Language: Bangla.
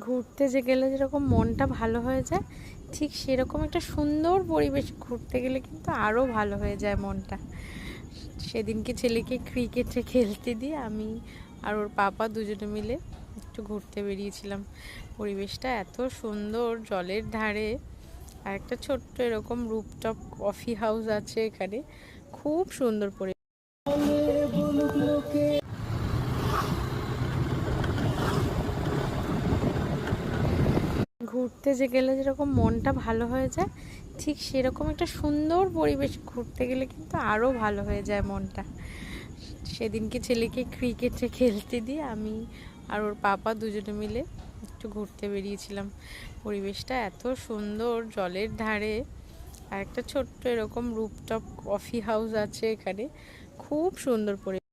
ঘুরতে যে গেলে যেরকম মনটা ভালো হয়ে যায়, ঠিক সেরকম একটা সুন্দর পরিবেশ ঘুরতে গেলে কিন্তু আরও ভালো হয়ে যায় মনটা। সেদিনকে ছেলেকে ক্রিকেটে খেলতে দিয়ে আমি আর ওর পাপা দুজনে মিলে একটু ঘুরতে বেরিয়েছিলাম। পরিবেশটা এত সুন্দর, জলের ধারে, আর একটা ছোট্ট এরকম রুফটপ কফি হাউস আছে এখানে, খুব সুন্দর পরিবেশ। ঘুরতে যে গেলে যেরকম মনটা ভালো হয়ে যায়, ঠিক সেরকম একটা সুন্দর পরিবেশ ঘুরতে গেলে কিন্তু আরও ভালো হয়ে যায় মনটা। সেদিনকে ছেলেকে ক্রিকেটে খেলতে দিয়ে আমি আর ওর পাপা দুজনে মিলে একটু ঘুরতে বেরিয়েছিলাম। পরিবেশটা এত সুন্দর, জলের ধারে, আর একটা ছোট্ট এরকম রুফটপ কফি হাউস আছে এখানে, খুব সুন্দর পরিবেশ।